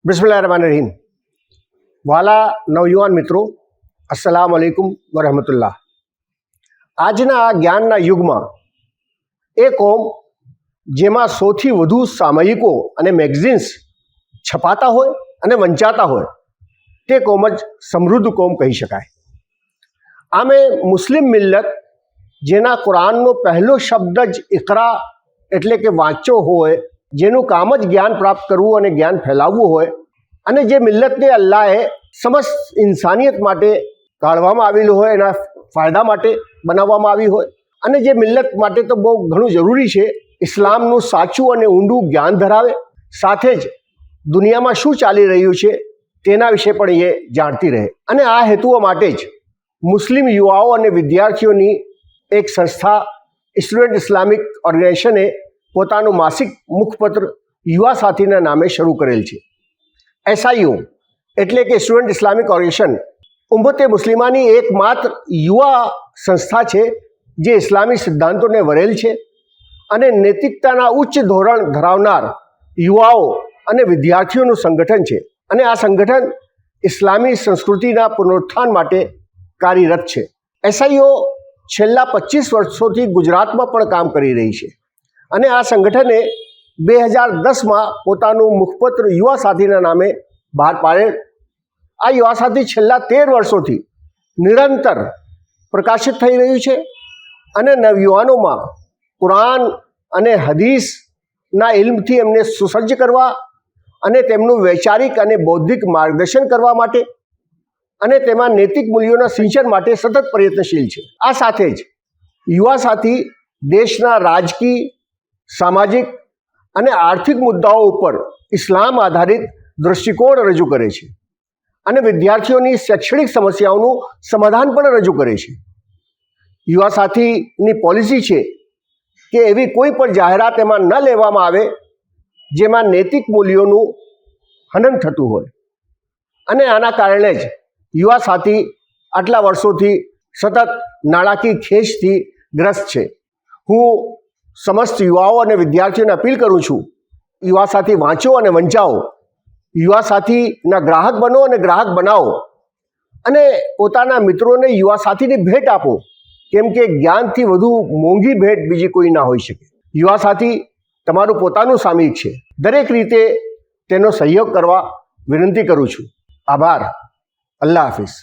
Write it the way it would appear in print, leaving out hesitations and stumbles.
બિસ્મિલ્લાહિર્રહમાનિર્રહીમ. વાલા નવયુવાન મિત્રો, અસ્સલામ અલૈકુમ વરહમતુલ્લાહ. આજના આ જ્ઞાનના યુગમાં એ કોમ જેમાં સૌથી વધુ સામયિકો અને મેગઝિન્સ છપાતા હોય અને વંચાતા હોય તે કોમ જ સમૃદ્ધ કોમ કહી શકાય. આમે મુસ્લિમ મિલ્લત જેના કુરાનનો પહેલો શબ્દ જ ઇકરા એટલે કે વાંચો હોય, જેનું કામ જ જ્ઞાન પ્રાપ્ત કરવું અને જ્ઞાન ફેલાવવું હોય, અને જે મિલ્લતને અલ્લાહે સમસ્ત ઇન્સાનિયત માટે કાઢવામાં આવેલું હોય, એના ફાયદા માટે બનાવવામાં આવી હોય, અને જે મિલ્લત માટે તો બહુ ઘણું જરૂરી છે ઇસ્લામનું સાચું અને ઊંડું જ્ઞાન ધરાવે, સાથે જ દુનિયામાં શું ચાલી રહ્યું છે તેના વિશે પણ એ જાણતી રહે. અને આ હેતુઓ માટે જ મુસ્લિમ યુવાઓ અને વિદ્યાર્થીઓની એક સંસ્થા સ્ટુડન્ટ ઇસ્લામિક ઓર્ગેનાઇઝેશને પોતાનું માસિક મુખપત્ર યુવા સાથીના નામે શરૂ કરેલ છે. SIO એટલે કે સ્ટુડન્ટ ઇસ્લામિક ઓર્ગેનાઇઝેશન ઉમ્મતે મુસ્લિમાની એકમાત્ર યુવા સંસ્થા છે જે ઇસ્લામી સિદ્ધાંતોને વરેલ છે અને નૈતિકતાના ઉચ્ચ ધોરણ ધરાવનાર યુવાઓ અને વિદ્યાર્થીઓનું સંગઠન છે. અને આ સંગઠન ઇસ્લામી સંસ્કૃતિના પુનરુત્થાન માટે કાર્યરત છે. SIO છેલ્લા 25 વર્ષોથી ગુજરાતમાં પણ કામ કરી રહી છે અને આ સંગઠને 2010માં પોતાનું મુખપત્ર યુવા સાથીના નામે બહાર પાડેલ. આ યુવા સાથી છેલ્લા 13 વર્ષોથી નિરંતર પ્રકાશિત થઈ રહ્યું છે અને નવયુવાનોમાં કુરાન અને હદીસના ઇલ્મથી એમને સુસજ્જ કરવા અને તેમનું વૈચારિક અને બૌદ્ધિક માર્ગદર્શન કરવા માટે અને તેમાં નૈતિક મૂલ્યોના સિંચન માટે સતત પ્રયત્નશીલ છે. આ સાથે જ યુવા સાથી દેશના રાજકીય, સામાજિક અને આર્થિક મુદ્દાઓ ઉપર ઇસ્લામ આધારિત દૃષ્ટિકોણ રજૂ કરે છે અને વિદ્યાર્થીઓની શૈક્ષણિક સમસ્યાઓનું સમાધાન પણ રજૂ કરે છે. યુવા સાથીની પોલિસી છે કે એવી કોઈ પણ જાહેરાત એમાં ન લેવામાં આવે જેમાં નૈતિક મૂલ્યોનું હનન થતું હોય, અને આના કારણે જ યુવા સાથી આટલા વર્ષોથી સતત નાણાકીય ખેંચથી ગ્રસ્ત છે. હું સમસ્ત યુવાઓ અને વિદ્યાર્થીઓને અપીલ કરું છું, યુવા સાથી વાંચો અને વંચાવો, યુવા સાથીના ગ્રાહક બનો અને ગ્રાહક બનાવો, અને પોતાના મિત્રોને યુવા સાથીની ભેટ આપો, કેમ કે જ્ઞાનથી વધુ મોંઘી ભેટ બીજી કોઈ ના હોઈ શકે. યુવા સાથી તમારું પોતાનું સામયિક છે, દરેક રીતે તેનો સહયોગ કરવા વિનંતી કરું છું. આભાર. અલ્લાહ હાફિઝ.